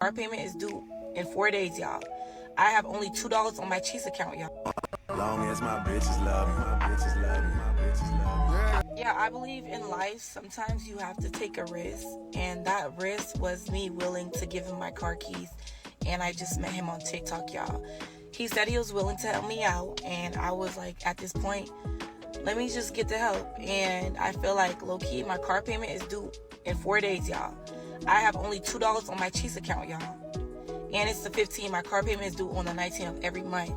Car payment is due in 4 days, y'all. I have only $2 on my Chase account, y'all. Long as my bitches love me, my bitches love me, my bitches love me. Yeah, I believe in life, sometimes you have to take a risk. And that risk was me willing to give him my car keys. And I just met him on TikTok, y'all. He said he was willing to help me out. And I was like, at this point, let me just get the help. And I feel like, low-key, my car payment is due in 4 days, y'all. I have only $2 on my Chase account, y'all. And it's the 15th. My car payment is due on the 19th of every month.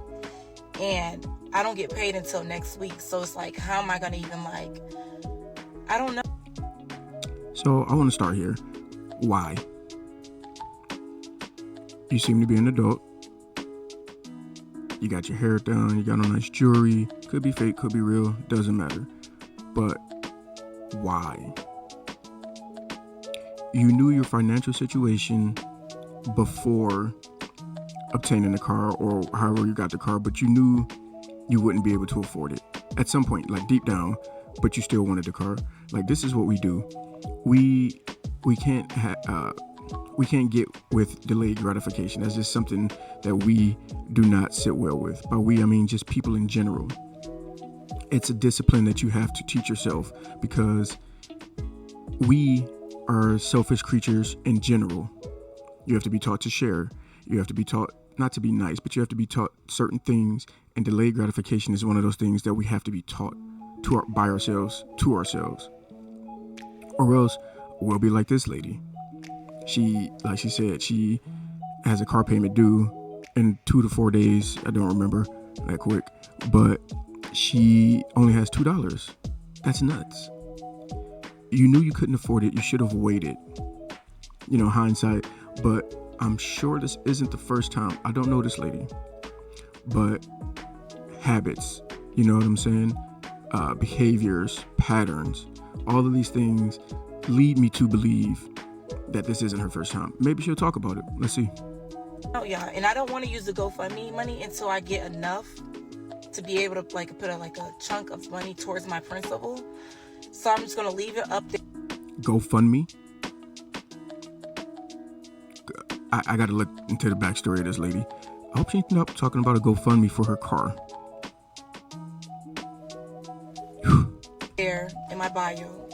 And I don't get paid until next week. So it's like, how am I going to even, I don't know. So I want to start here. Why? You seem to be an adult. You got your hair done. You got on nice jewelry. Could be fake, could be real. Doesn't matter. But why? You knew your financial situation before obtaining the car or however you got the car, but you knew you wouldn't be able to afford it at some point, like deep down, but you still wanted the car. Like, this is what we do. We can't get with delayed gratification. That's just something that we do not sit well with. By we, I mean just people in general. It's a discipline that you have to teach yourself, because we are selfish creatures in general. You have to be taught to share. You have to be taught not to be nice, but you have to be taught certain things, and delayed gratification is one of those things that we have to be taught by ourselves, to ourselves. Or else we'll be like this lady. She, like she said, she has a car payment due in 2 to 4 days. I don't remember that quick, but she only has $2. That's nuts. You knew you couldn't afford it. You should have waited. Hindsight. But I'm sure this isn't the first time. I don't know this lady, but habits, you know what I'm saying? Behaviors, patterns, all of these things lead me to believe that this isn't her first time. Maybe she'll talk about it. Let's see. Oh, yeah. And I don't want to use the GoFundMe money until I get enough to be able to put a chunk of money towards my principal. So I'm just going to leave it up there. GoFundMe? I got to look into the backstory of this lady. I hope she's not talking about a GoFundMe for her car. There in my bio,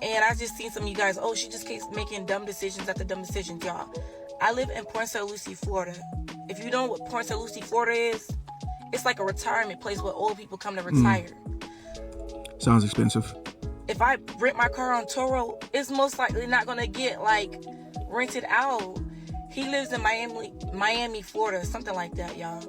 and I just seen some of you guys, she just keeps making dumb decisions after dumb decisions, y'all. I live in Port St. Lucie, Florida. If you know what Port St. Lucie, Florida is, it's like a retirement place where old people come to retire. Sounds expensive. If I rent my car on Turo, it's most likely not gonna get rented out. He lives in Miami, Florida, something like that, y'all.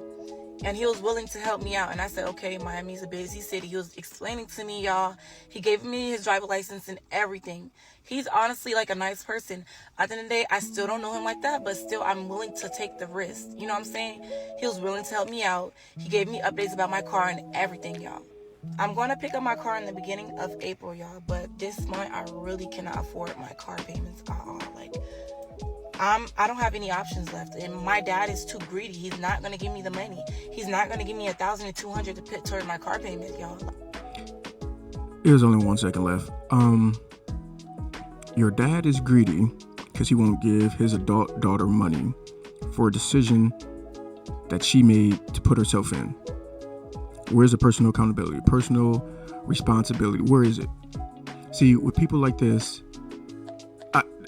And he was willing to help me out. And I said, okay, Miami's a busy city. He was explaining to me, y'all. He gave me his driver license and everything. He's honestly a nice person. At the end of the day, I still don't know him like that, but still I'm willing to take the risk. You know what I'm saying? He was willing to help me out. He gave me updates about my car and everything, y'all. I'm going to pick up my car in the beginning of April, y'all. But this month, I really cannot afford my car payments at all. I don't have any options left, and my dad is too greedy. He's not gonna give me the money. He's not gonna give me $1,200 to put toward my car payment, y'all. There's only 1 second left. Your dad is greedy because he won't give his adult daughter money for a decision that she made to put herself in. Where's the personal accountability, personal responsibility? Where is it? See, with people like this,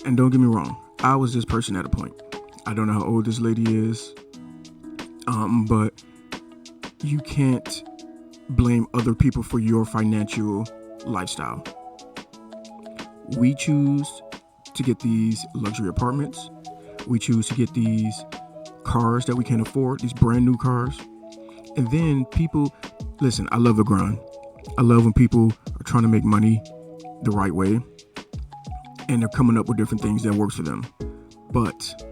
and don't get me wrong, I was this person at a point. I don't know how old this lady is, but you can't blame other people for your financial lifestyle. We choose to get these luxury apartments. We choose to get these cars that we can't afford, these brand new cars. And then people, listen, I love the grind. I love when people are trying to make money the right way, and they're coming up with different things that works for them. But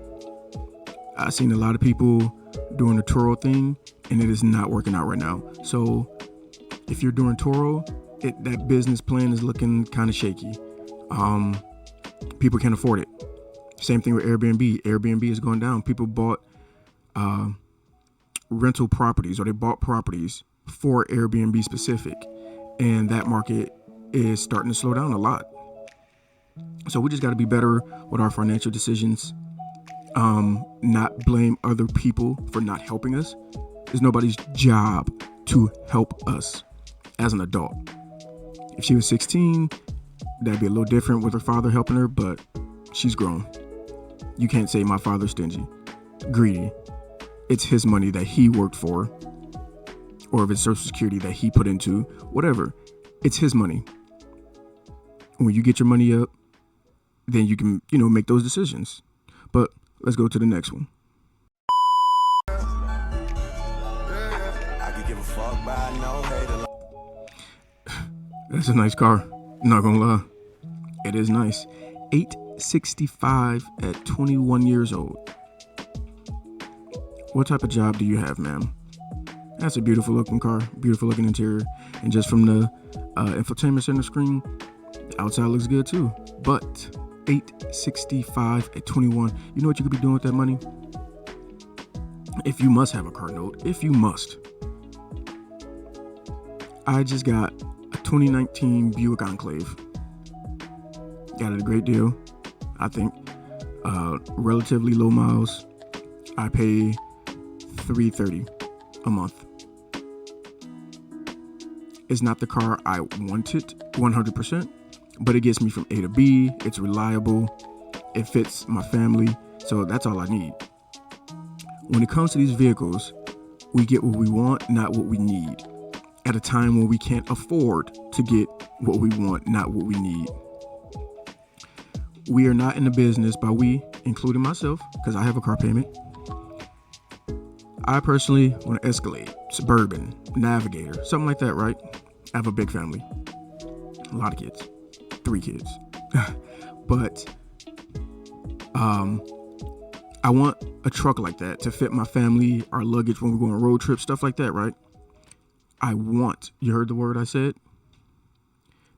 I've seen a lot of people doing the Turo thing, and it is not working out right now. So if you're doing Turo, that business plan is looking kind of shaky. People can't afford it. Same thing with Airbnb. Airbnb is going down. People bought rental properties, or they bought properties for Airbnb specific, and that market is starting to slow down a lot. So we just got to be better with our financial decisions not blame other people for not helping us. It's nobody's job to help us as an adult. If she was 16, that'd be a little different with her father helping her, but she's grown. You can't say my father's stingy, greedy. It's his money that he worked for, or if it's Social Security that he put into, whatever. It's his money. When you get your money up, then you can, make those decisions. But let's go to the next one. I could give a fuck by no hater. That's a nice car. Not gonna lie. It is nice. $865 at 21 years old. What type of job do you have, ma'am? That's a beautiful looking car, beautiful looking interior. And just from the infotainment center screen, the outside looks good too. But $865 at 21. You know what you could be doing with that money? If you must have a car note, if you must. I just got a 2019 Buick Enclave. Got it a great deal, I think. Relatively low miles. I pay $330 a month. It's not the car I wanted 100%, but it gets me from A to B. It's reliable. It fits my family. So that's all I need. When it comes to these vehicles, we get what we want, not what we need. At a time when we can't afford to get what we want, not what we need. We are not in the business, by we, including myself, because I have a car payment. I personally want an Escalade, Suburban, Navigator, something like that, right? I have a big family. A lot of kids. 3 kids. But I want a truck like that to fit my family, our luggage when we're going on road trips, stuff like that, right? You heard the word I said?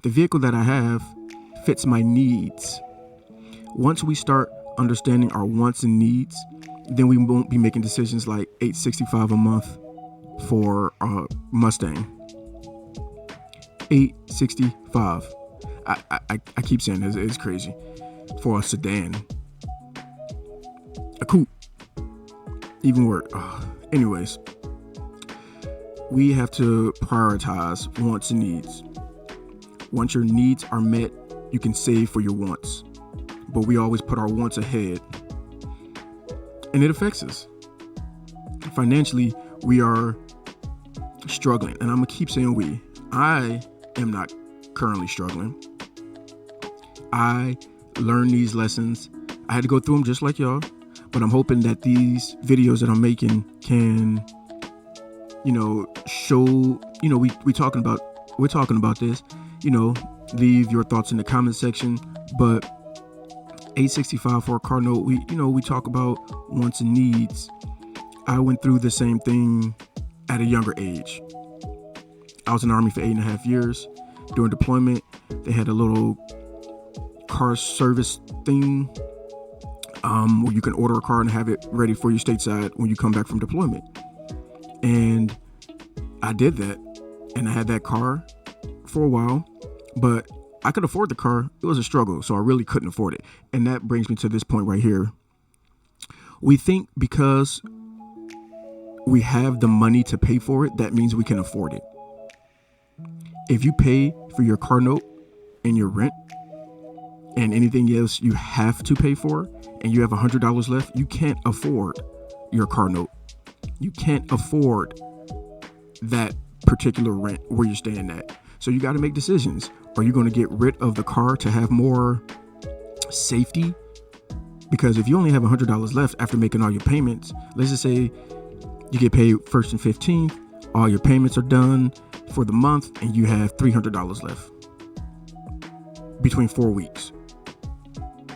The vehicle that I have fits my needs. Once we start understanding our wants and needs, then we won't be making decisions like $865 a month for a Mustang. $865. I keep saying this, it's crazy. For a sedan. A coupe. Even worse. Anyways. We have to prioritize wants and needs. Once your needs are met, you can save for your wants. But we always put our wants ahead. And it affects us. Financially, we are struggling. And I'm going to keep saying we. I am not currently struggling. I learned these lessons. I had to go through them just like y'all. But I'm hoping that these videos that I'm making can, show, we're talking about this, leave your thoughts in the comment section. But $865 for a car note, we talk about wants and needs. I went through the same thing at a younger age. I was in the Army for 8.5 years. During deployment, they had a little car service thing where you can order a car and have it ready for you stateside when you come back from deployment. And I did that, and I had that car for a while, but I could afford the car. It was a struggle, so I really couldn't afford it. And that brings me to this point right here. We think because we have the money to pay for it, that means we can afford it. If you pay for your car note and your rent and anything else you have to pay for, and you have $100 left, you can't afford your car note. You can't afford that particular rent where you're staying at. So you got to make decisions. Are you going to get rid of the car to have more safety? Because if you only have $100 left after making all your payments, let's just say you get paid 1st and 15th, all your payments are done for the month, and you have $300 left between 4 weeks.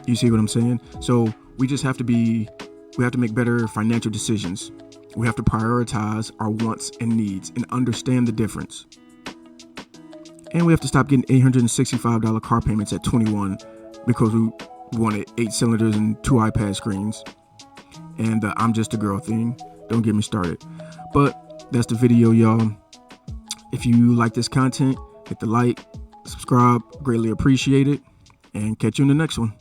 You see what I'm saying? So we have to make better financial decisions. We have to prioritize our wants and needs and understand the difference. And we have to stop getting $865 car payments at 21 because we wanted 8 cylinders and 2 iPad screens. And I'm just a girl thing. Don't get me started. But that's the video, y'all. If you like this content, hit the like, subscribe, greatly appreciate it, and catch you in the next one.